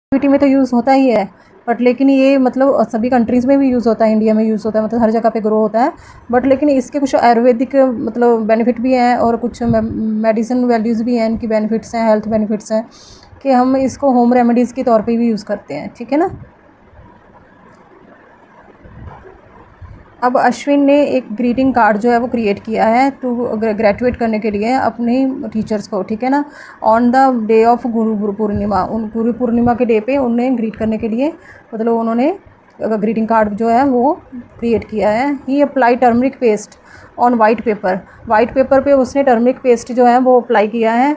Activity में तो use होता ही है, बट लेकिन ये मतलब सभी कंट्रीज़ में भी यूज़ होता है, इंडिया में यूज़ होता है, मतलब हर जगह पे ग्रो होता है। बट लेकिन इसके कुछ आयुर्वेदिक मतलब बेनिफिट भी हैं और कुछ मेडिसिन वैल्यूज़ भी हैं, इनकी बेनिफिट्स हैं, हेल्थ बेनिफिट्स हैं कि हम इसको होम रेमेडीज़ के तौर पे भी यूज़ करते हैं। ठीक है ना। अब अश्विन ने एक ग्रीटिंग कार्ड जो है वो क्रिएट किया है टू ग्रेजुएट करने के लिए अपने टीचर्स को। ठीक है ना। On the day of Guru Purnima, उन गुरु पूर्णिमा के डे पे उन्हें ग्रीट करने के लिए मतलब उन्होंने ग्रीटिंग कार्ड जो है वो क्रिएट किया है। He apply turmeric paste on white paper पे उसने टर्मरिक पेस्ट जो है वो अप्लाई किया है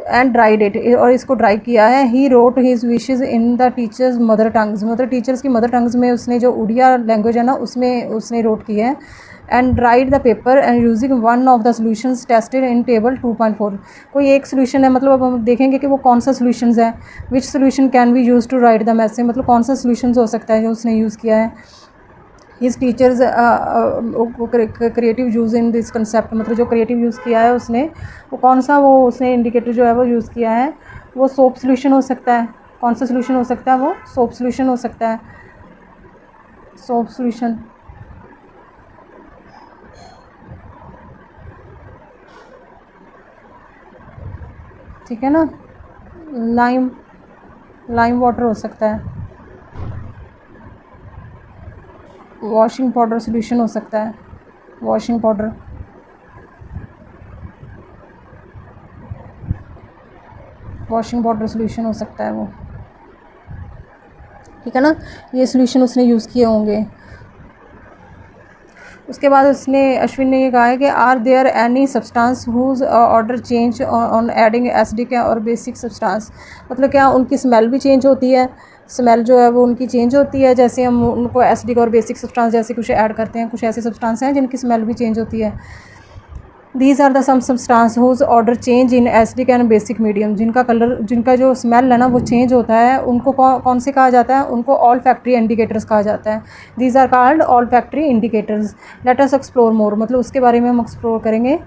एंड ड्राइड इट, और इसको ड्राई किया है। He wrote his wishes in the teachers mother tongues, मतलब टीचर्स की मदर टंग्स में उसने जो उड़िया लैंग्वेज है ना उसमें उसने रोट किया है। And dried the paper and using one of the solutions tested in table 2.4। कोई एक सोल्यूशन है, मतलब अब हम देखेंगे कि वो कौन सा सोल्यूशंस है। Which solution can be use to write the message, मतलब कौन सा सोल्यूशन हो सकता है जो उसने यूज़ किया है। His teachers creative use in this concept, मतलब जो क्रिएटिव यूज़ किया है उसने वो कौन सा वो उसने इंडिकेटर जो है वो यूज़ किया है। वो सोप सोल्यूशन हो सकता है। कौन सा सोल्यूशन हो सकता है? वो सोप सोल्यूशन हो सकता है। सोप सोल्यूशन, ठीक है ना। लाइम लाइम वाटर हो सकता है। वॉशिंग पाउडर सोल्यूशन हो सकता है। Washing powder, washing powder solution हो सकता है वो। ठीक है ना। ये सोल्यूशन उसने यूज़ किए होंगे। उसके बाद उसने अश्विन ने ये कहा है कि are there any substance whose odour change on adding acidic और बेसिक सब्सटेंस, मतलब क्या उनकी स्मेल भी चेंज होती है। स्मेल जो है वो उनकी चेंज होती है जैसे हम उनको एसिडिक और बेसिक सब्सटेंस जैसे कुछ ऐड करते हैं। कुछ ऐसे सब्सटेंस हैं जिनकी स्मेल भी चेंज होती है। These are the some substance whose odour change in acidic and basic medium, जिनका कलर जिनका जो स्मेल है ना वो चेंज होता है। उनको कौन से कहा जाता है? उनको ऑल फैक्ट्री इंडिकेटर्स कहा जाता है। These are called olfactory indicators. Let us explore more, मतलब उसके बारे में हम एक्सप्लोर करेंगे।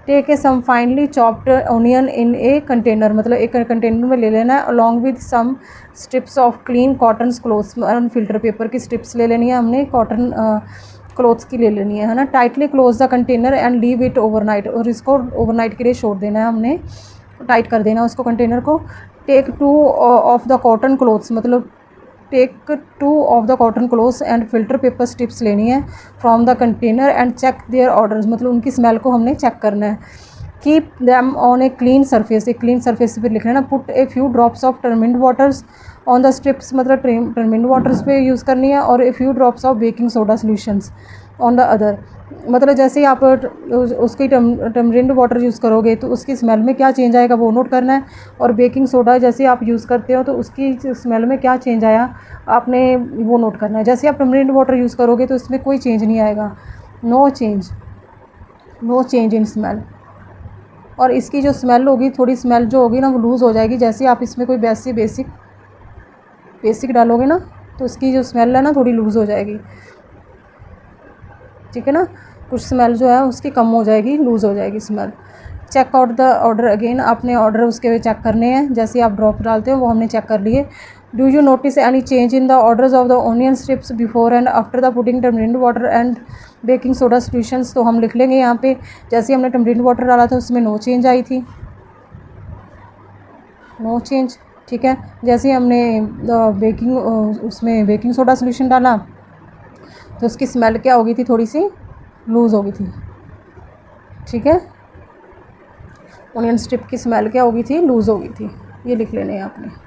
Take a some finely chopped onion in a container, मतलब एक कंटेनर में ले लेना है along with some strips of clean cotton cloths, filter paper की स्ट्रिप्स ले लेनी है हमने, कॉटन क्लोथ्स की ले लेनी है ना। Tightly close the container and leave it overnight, और इसको ओवरनाइट के लिए छोड़ देना है हमने, टाइट कर देना उसको कंटेनर को। Take 2 of the cotton clothes, मतलब take 2 of the cotton clothes and filter paper strips लेनी है from the container and check their odours, मतलब उनकी स्मेल को हमने चेक करना है। Keep them on a clean surface, एक क्लीन सरफेस पे लिखना है ना। Put a few drops of tamarind waters on the strips, मतलब टर्मिंड वाटर्स पे यूज़ करनी है, और ए few drops of baking soda solutions on the other, मतलब जैसे ही आप उसकी टर्मरिंड वाटर यूज़ करोगे तो उसकी स्मेल में क्या चेंज आएगा वो नोट करना है। और बेकिंग सोडा जैसे आप यूज़ करते हो तो उसकी स्मेल में क्या चेंज आया आपने वो नोट करना है। जैसे आप टर्मरिंड वाटर यूज़ करोगे तो इसमें कोई चेंज नहीं आएगा, नो चेंज इन स्मेल। और इसकी जो स्मेल होगी, थोड़ी स्मेल जो होगी ना वो लूज़ हो जाएगी। जैसे आप इसमें कोई बेसिक डालोगे ना तो उसकी जो स्मेल है ना थोड़ी लूज़ हो जाएगी। ठीक है ना। कुछ स्मेल जो है उसकी कम हो जाएगी, लूज़ हो जाएगी smell. Check out the odour again, आपने ऑर्डर उसके चेक करने हैं। जैसे आप ड्रॉप डालते हो वो हमने चेक कर लिए। Do you notice any change in the odours of the onion strips before and after the putting tamarind water and baking soda solutions, तो हम लिख लेंगे यहाँ पे। जैसे हमने टर्मरिंड वाटर डाला था उसमें नो चेंज आई थी, नो चेंज। ठीक है। जैसे हमने उसमें बेकिंग सोडा सोल्यूशन डाला तो उसकी स्मेल क्या हो गई थी, थोड़ी सी लूज़ हो गई थी। ठीक है। ऑनियन स्ट्रिप की स्मेल क्या हो गई थी, लूज़ हो गई थी। ये लिख लेने हैं आपने।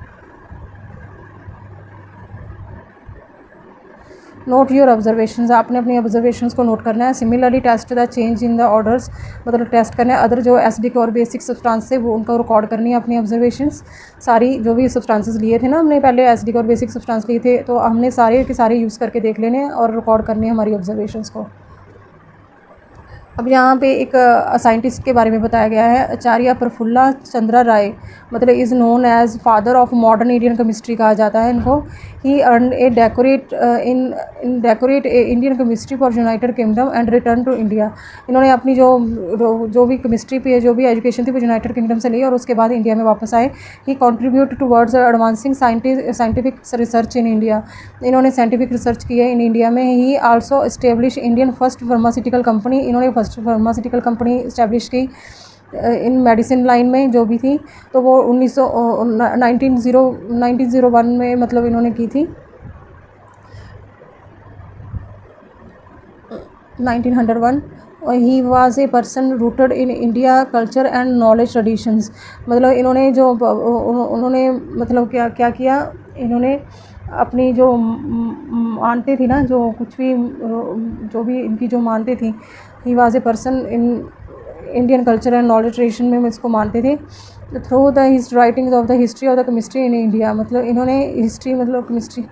नोट योर ऑब्जर्वेशंस, आपने अपनी ऑब्जर्वेशंस को नोट करना है। Similarly test the change in the odours, मतलब टेस्ट करना है अदर जो एसिडिक और बेसिक सब्सटेंस है वो उनको रिकॉर्ड करनी है अपनी ऑब्जर्वेशंस। सारी जो भी सब्सटेंसेस लिए थे ना हमने पहले, एसिडिक और बेसिक सब्सटेंस लिए थे, तो हमने सारे के सारे यूज़ करके देख लेने हैं और रिकॉर्ड करनी है हमारी ऑब्जर्वेशंस को। अब यहाँ पे एक साइंटिस्ट के बारे में बताया गया है, आचार्य प्रफुल्ला चंद्रा राय, मतलब is known as father of modern Indian chemistry कहा जाता है इनको। He earn a doctorate in doctorate Indian chemistry for United Kingdom and return to India. इन्होंने अपनी जो भी केमिस्ट्री पे जो भी एजुकेशन थी वो यूनाइटेड किंगडम से ली और उसके बाद इंडिया में वापस आए। He contribute towards advancing scientific research in India. इन्होंने साइंटिफिक रिसर्च की है इन इंडिया में। He also establish Indian first pharmaceutical company. इन्होंने फर्स्ट फार्मास्यूटिकल कंपनी इस्टेब्लिश की इन मेडिसिन लाइन में जो भी थी, तो वो 1901 में मतलब इन्होंने की थी 1901। He was a person rooted in India culture and knowledge traditions. मतलब इन्होंने उन्होंने मतलब क्या किया, इन्होंने अपनी जो मानते थी ना, जो कुछ भी जो भी इनकी जो मानते थी, he was a person in Indian culture and knowledge tradition में इसको मानते थे। Through the writings of the history of the chemistry in India, मतलब इन्होंने हिस्ट्री मतलब केमिस्ट्री,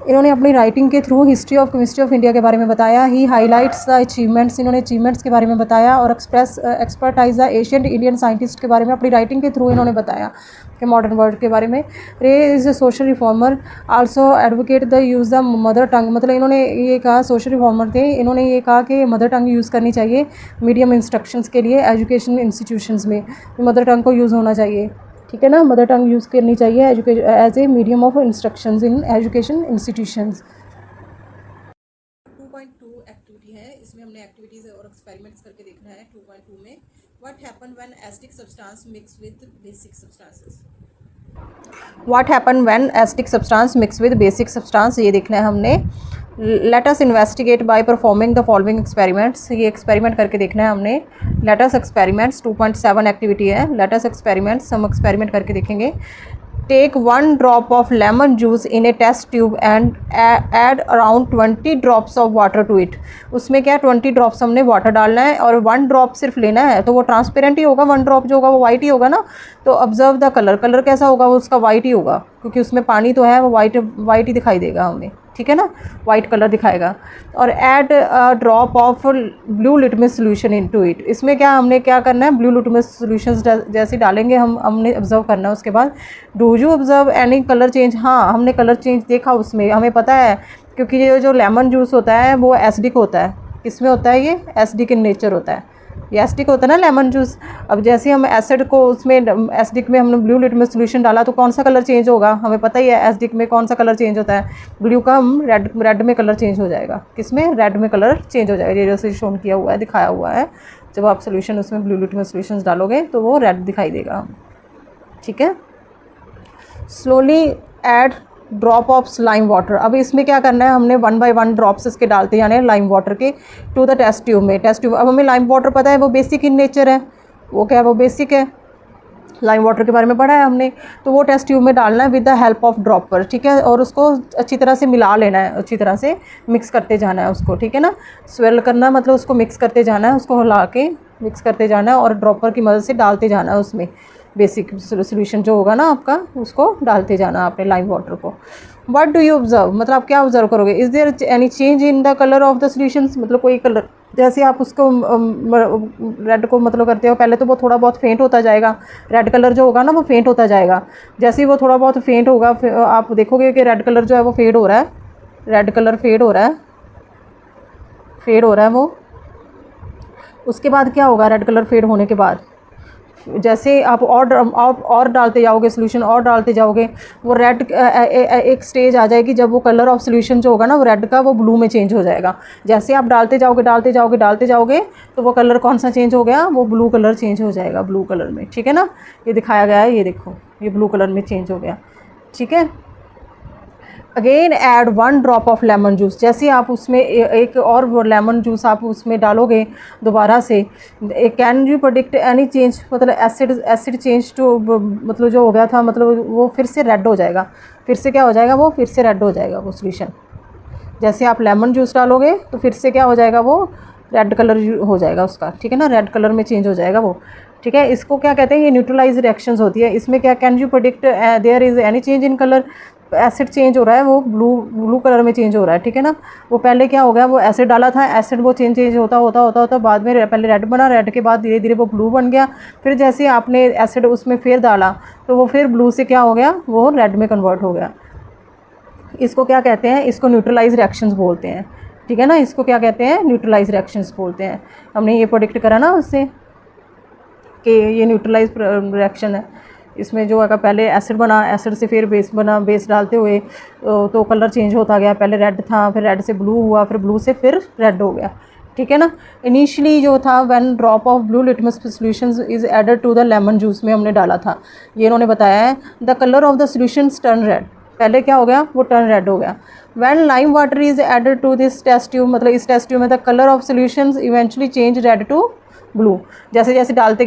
इन्होंने अपनी राइटिंग के through history of chemistry of India के बारे में बताया। ही हाईलाइट्स द अचीवमेंट्स, इन्होंने अचीवमेंट्स के बारे में बताया और expertise the ancient Indian scientist के बारे में अपनी राइटिंग के थ्रू इन्होंने बताया कि मॉडर्न वर्ल्ड के बारे में। रे is a social reformer, also advocate the use the mother tongue. मतलब इन्होंने ये कहा, सोशल रिफॉर्मर थे, इन्होंने ये कहा कि मदर टंग यूज़ करनी चाहिए मीडियम इंस्ट्रक्शंस के लिए एजुकेशन इंस्टीट्यूशंस में, मदर टंग को यूज़ होना चाहिए, ठीक है ना। मदर टंग यूज़ करनी चाहिए as a medium of instructions in education institutions. 2.2 activity है, इसमें हमने एक्टिविटीज़ और एक्सपेरिमेंट्स करके देखना है। 2.2 में what happen when acidic substance mix with basic substances. What happen when acidic substance mix with basic substance, ये देखना है हमने। Let us investigate by performing the following experiments, ये एक्सपेरिमेंट करके देखना है हमने। लेट अस एक्सपेरिमेंट्स 2.7 एक्टिविटी है। लेट अस एक्सपेरिमेंट्स, हम एक्सपेरिमेंट करके देखेंगे। Take 1 drop of lemon juice in a test tube and add around 20 drops of water to it. उसमें क्या 20 ड्रॉप्स हमने वाटर डालना है और 1 ड्रॉप सिर्फ लेना है, तो वो ट्रांसपेरेंट ही होगा। 1 ड्रॉप जो होगा वो वाइट ही होगा ना। तो ऑब्जर्व द कलर, कलर कैसा होगा, वो उसका वाइट ही होगा, क्योंकि उसमें पानी तो है, वो वाइट ही दिखाई देगा हमें, ठीक है ना, वाइट कलर दिखाएगा। और add drop of blue litmus solution into it. इसमें क्या हमने क्या करना है, ब्लू लिटमस सोल्यूशन जैसे डालेंगे हमने ऑब्जर्व करना है। उसके बाद do you observe any colour change. हाँ, हमने कलर चेंज देखा उसमें, हमें पता है, क्योंकि ये जो लेमन जूस होता है वो एसिडिक होता है। किसमें होता है ये, एसिडिक इन नेचर होता है, ये एसिडिक होता है ना लेमन जूस। अब जैसे हम एसिड को उसमें एसिडिक में हमने ब्लू लिटमस सोल्यूशन डाला तो कौन सा कलर चेंज होगा, हमें पता ही है एसिडिक में कौन सा कलर चेंज होता है, ब्लू का हम रेड में कलर चेंज हो जाएगा। किसमें, रेड में कलर चेंज हो जाएगा। ये जैसे शोन किया हुआ है, दिखाया हुआ है, जब आप सोल्यूशन उसमें ब्लू लिटमस सोल्यूशन डालोगे तो वो रेड दिखाई देगा, ठीक है। Slowly add drop of lime water. अब इसमें क्या करना है, हमने 1 by 1 ड्रॉप्स इसके डालते जाने लाइम वाटर के टू द टेस्ट ट्यूब में। टेस्ट ट्यूब, अब हमें लाइम वाटर पता है वो बेसिक इन नेचर है, वो क्या है, वो बेसिक है, लाइम वाटर के बारे में पढ़ा है हमने। तो वो टेस्ट ट्यूब में डालना है with the help of dropper, ठीक है। और उसको अच्छी तरह से मिला लेना है, अच्छी तरह से मिक्स करते जाना है उसको, ठीक है ना। स्वेल करना मतलब उसको मिक्स करते जाना है, उसको हिला के मिक्स करते जाना है और ड्रॉपर की मदद से डालते जाना है उसमें। बेसिक सोल्यूशन जो होगा ना आपका, उसको डालते जाना आपने लाइम वाटर को। व्हाट डू यू ऑब्जर्व, मतलब आप क्या ऑब्जर्व करोगे। Is there any change in the colour of the solutions, मतलब कोई कलर, जैसे आप उसको रेड को मतलब करते हो, पहले तो वो थोड़ा बहुत फेंट होता जाएगा, रेड कलर जो होगा ना वो फेंट होता जाएगा। जैसे ही वो थोड़ा बहुत फेंट होगा, आप देखोगे कि रेड कलर जो है वो फेड हो रहा है, रेड कलर फेड हो रहा है, फेड हो रहा है वो। उसके बाद क्या होगा, रेड कलर फेड होने के बाद जैसे आप और डालते जाओगे सोल्यूशन, और डालते जाओगे, वो रेड एक स्टेज आ जाएगी जब वो कलर ऑफ सोल्यूशन जो होगा ना वो रेड का वो ब्लू में चेंज हो जाएगा। जैसे आप डालते जाओगे तो वो कलर कौन सा चेंज हो गया, वो ब्लू कलर चेंज हो जाएगा, ब्लू कलर में, ठीक है ना। ये दिखाया गया है, ये देखो, ये ब्लू कलर में चेंज हो गया, ठीक है। Again add 1 drop of lemon juice. जैसे आप उसमें एक और लेमन जूस आप उसमें डालोगे दोबारा से, can you predict any change, मतलब एसिड चेंज टू, मतलब जो हो गया था, मतलब वो फिर से रेड हो जाएगा, फिर से क्या हो जाएगा, वो फिर से रेड हो जाएगा वो सोल्यूशन। जैसे आप लेमन जूस डालोगे तो फिर से क्या हो जाएगा, वो रेड कलर हो जाएगा उसका, ठीक है ना, रेड कलर में चेंज हो जाएगा वो, ठीक है। इसको क्या कहते हैं, ये न्यूट्रलाइज रिएक्शंस होती है। इसमें क्या, can you predict there is any change in colour, acid change हो रहा है, वो ब्लू कलर में चेंज हो रहा है, ठीक है ना। वो पहले क्या हो गया, वो एसिड डाला था, एसिड वो चेंज होता होता होता होता बाद में पहले रेड बना, रेड के बाद धीरे धीरे वो ब्लू बन गया। फिर जैसे आपने एसिड उसमें फिर डाला तो वो फिर ब्लू से क्या हो गया, वो रेड में कन्वर्ट हो गया। इसको क्या कहते हैं, इसको न्यूट्रलाइज रिएक्शंस बोलते हैं, ठीक है ना। इसको क्या कहते हैं, न्यूट्रलाइज रिएक्शंस बोलते हैं। हमने ये प्रोडिक्ट करा ना उससे कि ये न्यूट्रलाइज रिएक्शन है। इसमें जो है पहले एसिड बना, एसिड से फिर बेस बना, बेस डालते हुए तो कलर चेंज होता गया। पहले रेड था, फिर रेड से ब्लू हुआ, फिर ब्लू से फिर रेड हो गया, ठीक है ना। इनिशियली जो था when drop of blue litmus solution is added to the lemon juice में हमने डाला था, ये इन्होंने बताया है। The colour of the solutions turn red, पहले क्या हो गया, वो टर्न रेड हो गया। When lime water is added to this test tube, मतलब इस टेस्ट ट्यूब में the colour of solutions eventually change red to blue. जैसे जैसे डालते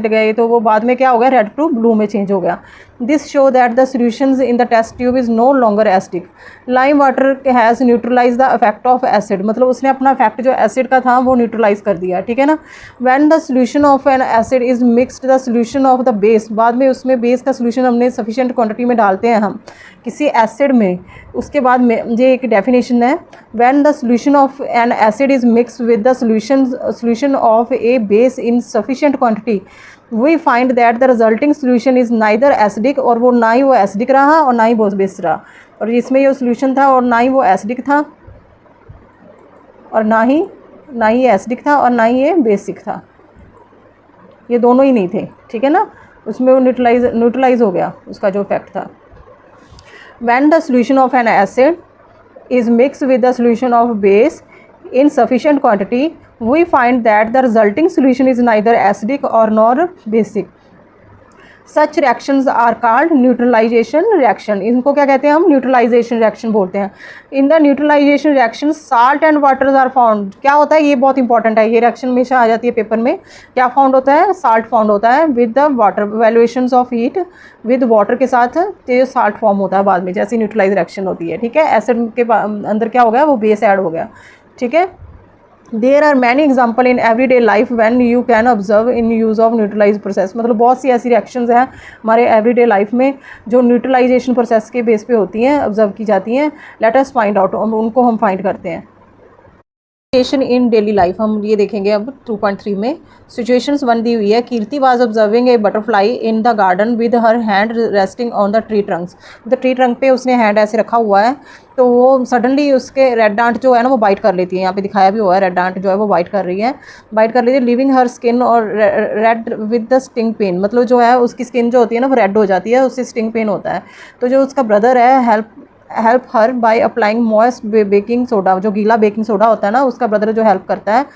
गए तो वो बाद में क्या हो गया, रेड टू ब्लू में चेंज हो गया। This show that the solutions in the test tube is no longer acidic. Lime water has neutralize the effect of acid, मतलब उसने अपना इफेक्ट जो एसिड का था वो न्यूट्रलाइज कर दिया, ठीक है ना। When the solution of an acid is mixed the solution of the base, बाद में उसमें बेस का सॉल्यूशन हमने सफिशिएंट क्वांटिटी में डालते हैं हम किसी एसिड में, उसके बाद में ये एक डेफिनेशन है, when the solution of an acid is mixed with the solution of a base in sufficient quantity we find that the resulting solution is neither acidic, और वो ना ही वो एसिडिक रहा और ना ही वो बेस रहा। और इसमें ये सोल्यूशन था और ना ही वो एसिडिक था और ना ही एसिडिक था और ना ही ये बेसिक था, ये दोनों ही नहीं थे, ठीक है ना। उसमें वो न्यूट्रलाइज हो गया उसका जो इफेक्ट था। When the solution of an acid is mix with the solution of base in sufficient quantity we find that the resulting solution is neither acidic or nor basic. Such reactions are called neutralization reaction. इनको क्या कहते हैं हम, neutralisation reaction बोलते हैं। In the neutralization reaction salt and water are found. क्या होता है, ये बहुत इंपॉर्टेंट है, ये रिएक्शन हमेशा आ जाती है पेपर में। क्या फाउंड होता है, साल्ट फाउंड होता है with the water, valuations of heat with water के साथ जो साल्ट फॉर्म होता है बाद में, जैसे न्यूट्रलाइज रिएक्शन होती है, ठीक है। एसिड के अंदर क्या हो गया, वो बेस ऐड हो गया, ठीक है। There are many example in every day life when you can observe in use of neutralize process, मतलब बहुत सी ऐसी रिएक्शंस हैं हमारे एवरी डे लाइफ में जो न्यूट्रलाइजेशन प्रोसेस के बेस पे होती हैं, ऑब्जर्व की जाती हैं। लेट अस फाइंड आउट, उनको हम फाइंड करते हैं। सिचुएशन इन डेली लाइफ हम ये देखेंगे अब 2.3 में। सिचुएशंस 1 दी हुई है, Kirti was observing a butterfly in the garden with her hand resting on the tree trunks. The tree trunk पे उसने हैंड ऐसे रखा हुआ है, तो वो सडनली उसके रेड डांट जो है ना वो बाइट कर लेती है। यहाँ पे दिखाया भी हुआ है, रेड डांट जो है वो बाइट कर रही है, बाइट कर लेती है, लिविंग हर स्किन और red with the sting pain, मतलब जो है उसकी स्किन जो होती है ना वो रेड हो जाती है, उससे स्टिंग पेन होता है। तो जो उसका ब्रदर है help her by applying moist baking soda, जो गीला बेकिंग सोडा होता है ना, उसका ब्रदर जो हेल्प करता है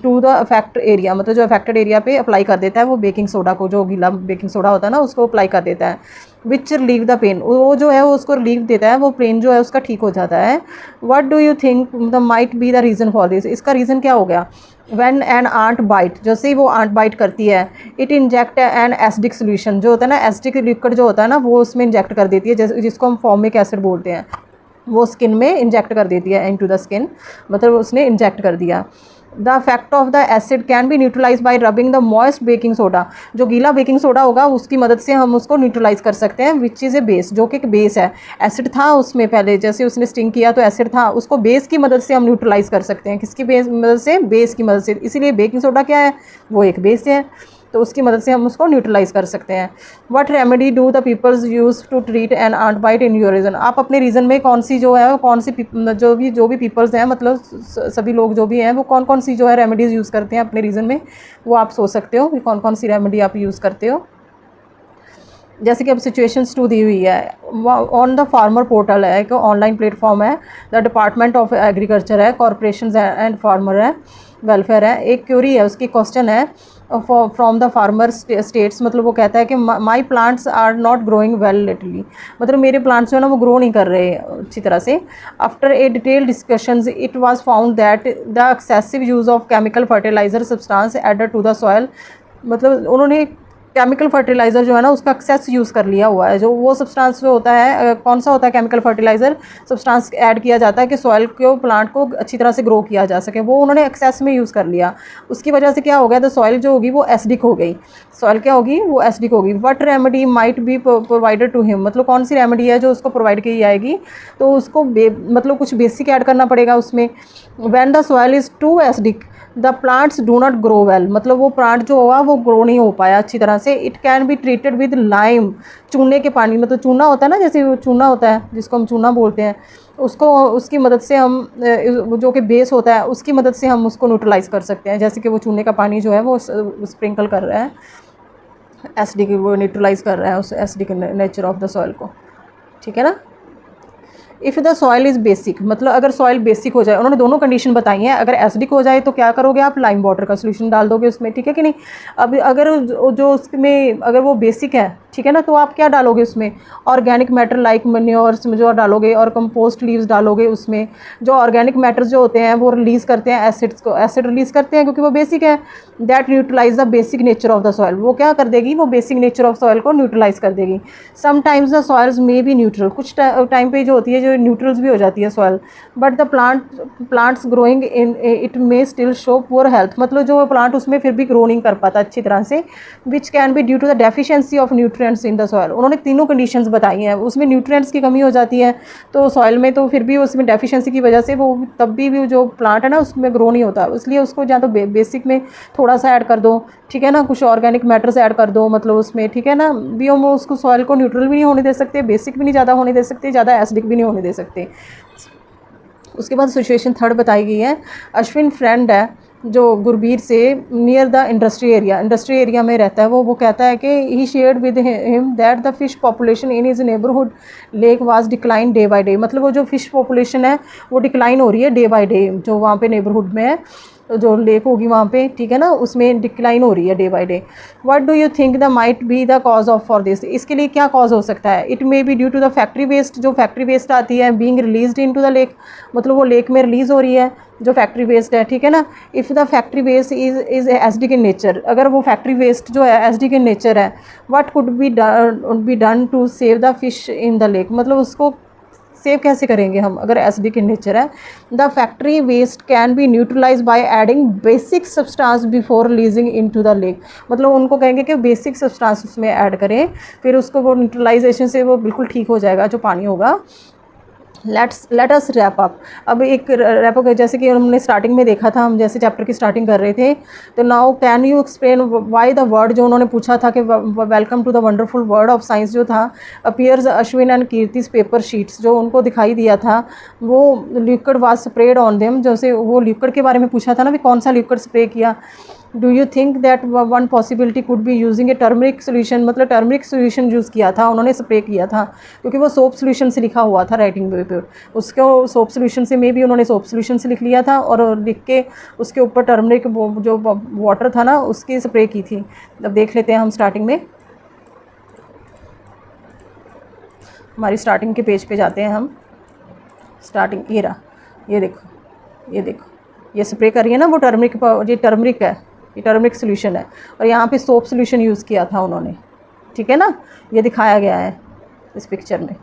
टू द अफेक्ट एरिया, मतलब जो अफेक्टेड एरिया पे अप्लाई कर देता है वो बेकिंग सोडा को, जो गीला बेकिंग सोडा होता है ना उसको अप्लाई कर देता है। विच रिलीव द पेन, वो जो है वो उसको रिलीव देता है, वो पेन जो है उसका ठीक हो जाता है। What do you think the might be the reason for this, इसका रीज़न क्या हो गया। व्हेन एन आंट बाइट, जैसे ही वो आंट बाइट करती है, it inject an acidic solution, जो होता है ना एसिडिक लिक्विड जो होता है ना वो उसमें इंजेक्ट कर देती है, जिसको हम फॉर्मिक एसिड बोलते हैं, वो स्किन में इंजेक्ट कर देती है, इनटू द स्किन, मतलब उसने इंजेक्ट कर दिया। The effect of the acid can be neutralize by rubbing the moist baking soda, जो गीला बेकिंग सोडा होगा उसकी मदद से हम उसको न्यूट्रलाइज कर सकते हैं। विच इज़ ए बेस, जो कि एक बेस है, एसिड था उसमें पहले, जैसे उसने स्टिंग किया तो एसिड था, उसको बेस की मदद से हम न्यूट्रलाइज कर सकते हैं। किसकी मदद से, बेस की मदद से। इसीलिए बेकिंग सोडा क्या है, वो एक बेस है, तो उसकी मदद से हम उसको न्यूट्रलाइज कर सकते हैं। What remedy do the peoples use to treat an ant bite in your region, आप अपने रीजन में कौन सी जो है, कौन सी जो भी पीपल्स हैं, मतलब सभी लोग जो भी हैं, वो कौन कौन सी जो है रेमेडीज़ यूज़ करते हैं अपने रीजन में, वो आप सोच सकते हो कि कौन कौन सी रेमेडी आप यूज़ करते हो। जैसे कि अब सिचुएशंस 2 दी हुई है, ऑन द फार्मर पोर्टल है, एक ऑनलाइन प्लेटफॉर्म है, द डिपार्टमेंट ऑफ एग्रीकल्चर है, कॉरपोरेशन एंड फार्मर है, वेलफेयर है। एक क्यूरी है, उसकी क्वेश्चन है फ्रॉम द फार्मर स्टेट्स, मतलब वो कहता है कि my plants are not growing well lately, मतलब मेरे प्लांट्स जो है ना वो ग्रो नहीं कर रहे अच्छी तरह से। After a detail discussions it was found that the excessive use of chemical fertilizer substance added to the soil, मतलब उन्होंने केमिकल फर्टिलाइज़र जो है ना उसका एक्सेस यूज़ कर लिया हुआ है। जो वो सब्सटेंस जो होता है कौन सा होता है केमिकल फर्टिलाइज़र सब्सटेंस ऐड किया जाता है कि सॉइल को प्लांट को अच्छी तरह से ग्रो किया जा सके, वो उन्होंने एक्सेस में यूज़ कर लिया। उसकी वजह से क्या हो गया, तो सॉइल जो होगी वो एसिडिक हो गई, सॉइल क्या होगी वो एसिडिक होगी। What remedy might be provided to him, मतलब कौन सी रेमेडी है जो उसको प्रोवाइड की जाएगी, तो उसको मतलब कुछ बेसिक ऐड करना पड़ेगा उसमें। When the soil is too acidic the plants do not grow well, मतलब वो प्लांट जो होगा वो ग्रो नहीं हो पाया अच्छी तरह से। It can be treated with lime, चूने के पानी, मतलब चूना होता है ना, जैसे वो चूना होता है जिसको हम चूना बोलते हैं, उसको उसकी मदद से हम जो कि बेस होता है उसकी मदद से हम उसको न्यूट्रलाइज़ कर सकते हैं। जैसे कि वो चूने का पानी जो है वो स्प्रिंकल कर रहा है एसिडिक, वो न्यूट्रलाइज़ कर रहा है उस acidic nature of the soil को, ठीक है ना। If the soil is basic, मतलब अगर सॉइल बेसिक हो जाए, उन्होंने दोनों कंडीशन बताई हैं। अगर एसिडिक हो जाए तो क्या करोगे आप, लाइम वाटर का सोल्यूशन डाल दोगे उसमें, ठीक है कि नहीं। अब अगर जो उसमें अगर वो बेसिक है, ठीक है ना, तो आप क्या डालोगे उसमें, ऑर्गेनिक मैटर लाइक मैन्योर्स जो डालोगे और कंपोस्ट लीव्स डालोगे उसमें। जो ऑर्गेनिक मैटर्स जो होते हैं वो रिलीज़ करते हैं एसिड्स को, एसिड रिलीज़ करते हैं क्योंकि वो बेसिक है। That neutralize the basic nature of the soil, वो क्या कर देगी, वो बेसिक नेचर ऑफ सॉइल को न्यूट्रलाइज कर देगी। Sometimes the soils may be neutral, कुछ टाइम पे जो होती है जो न्यूट्रल्स भी हो जाती है soil, but the plants growing in it may still show poor health, मतलब जो प्लांट उसमें फिर भी ग्रो नहीं कर पाता अच्छी तरह से, which can be due to the deficiency of nutrients in the soil. उन्होंने तीनों कंडीशंस बताई हैं, उसमें न्यूट्रिएंट्स की कमी हो जाती है तो सॉइल में, तो फिर भी उसमें डेफिशिएंसी की वजह से वो तब भी जो प्लांट है ना उसमें ग्रो नहीं होता, इसलिए उसको या तो बेसिक में थोड़ा सा ऐड कर दो, ठीक है ना, कुछ ऑर्गेनिक मैटर्स ऐड कर दो मतलब उसमें, ठीक है ना। भी हम उसको सॉइल को न्यूट्रल भी नहीं होने दे सकते, बेसिक भी नहीं ज़्यादा होने दे सकते, ज़्यादा एसिडिक भी नहीं होने दे सकते। उसके बाद सिचुएशन थर्ड बताई गई है। अश्विन फ्रेंड है जो गुरबीर से नियर द इंडस्ट्री एरिया में रहता है, वो कहता है कि he shared with him that the fish population in his neighbourhood lake was decline day by day, मतलब वो जो फिश पॉपुलेशन है वो डिक्लाइन हो रही है डे बाय डे, जो वहाँ पे नेबरहुड में है जो लेक होगी वहाँ पे, ठीक है ना, उसमें डिक्लाइन हो रही है day by day. What do you think the might be the cause of for this, इसके लिए क्या कॉज हो सकता है। It may be due to the factory waste, जो फैक्ट्री वेस्ट आती है being released into the lake, मतलब वो लेक में रिलीज़ हो रही है जो फैक्ट्री वेस्ट है, ठीक है ना। If the factory waste is acidic in nature, अगर वो फैक्ट्री वेस्ट जो है एसिडिक इन नेचर है, what could be done to save the fish in the lake, मतलब उसको सेव कैसे करेंगे हम अगर एसिडिक इन नेचर है। The factory waste can be neutralize by adding basic substance before releasing into the lake, मतलब उनको कहेंगे कि बेसिक सब्सटेंस उसमें ऐड करें, फिर उसको वो न्यूट्रलाइजेशन से वो बिल्कुल ठीक हो जाएगा जो पानी होगा। लेट अस रैप अप, अब एक रैप अप जैसे कि हमने स्टार्टिंग में देखा था, हम जैसे चैप्टर की स्टार्टिंग कर रहे थे, तो now can you explain why the word, जो उन्होंने पूछा था कि welcome to the wonderful word of science जो था, appears Ashwin and Kirti's paper sheets, जो उनको दिखाई दिया था वो liquid was spread on them, जैसे वो लिक्विड के बारे में पूछा था ना भी कौन सा लिक्विड स्प्रे किया। Do you think that one possibility could be using A turmeric solution, मतलब टर्मरिक सोल्यूशन यूज़ किया था उन्होंने, स्प्रे किया था क्योंकि वो सोप सोल्यूशन से लिखा हुआ था राइटिंग पे, उसको सोप सोल्यूशन से मे भी उन्होंने सोप सोल्यूशन से लिख लिया था और लिख के उसके ऊपर टर्मरिक जो वाटर था ना उसकी स्प्रे की थी। अब देख लेते हैं हम स्टार्टिंग में, हमारी स्टार्टिंग के पेज पे जाते हैं हम। स्टार्टिंग ये रहा, ये देखो ये स्प्रे करिए ना वो टर्मरिक, ये टर्मरिक है, ये टर्मरिक सोल्यूशन है और यहाँ पे सोप सोल्यूशन यूज़ किया था उन्होंने, ठीक है ना, ये दिखाया गया है इस पिक्चर में।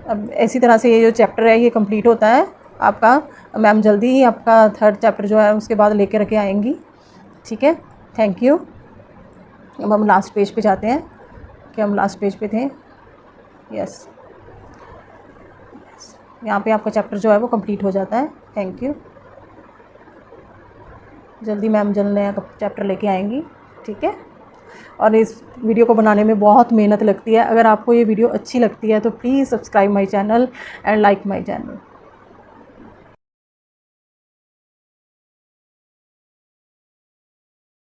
अब इसी तरह से ये जो चैप्टर है ये कंप्लीट होता है आपका, मैम जल्दी ही आपका थर्ड चैप्टर जो है उसके बाद लेके रखे आएंगी, ठीक है। Thank you. अब हम लास्ट पेज पे जाते हैं, कि हम लास्ट पेज पे थे, यस, यहाँ पे आपका चैप्टर जो है वो कंप्लीट हो जाता है। Thank you. जल्दी मैम जल्द नया चैप्टर लेके आएंगी, ठीक है। और इस वीडियो को बनाने में बहुत मेहनत लगती है, अगर आपको ये वीडियो अच्छी लगती है तो please subscribe my channel and like my channel.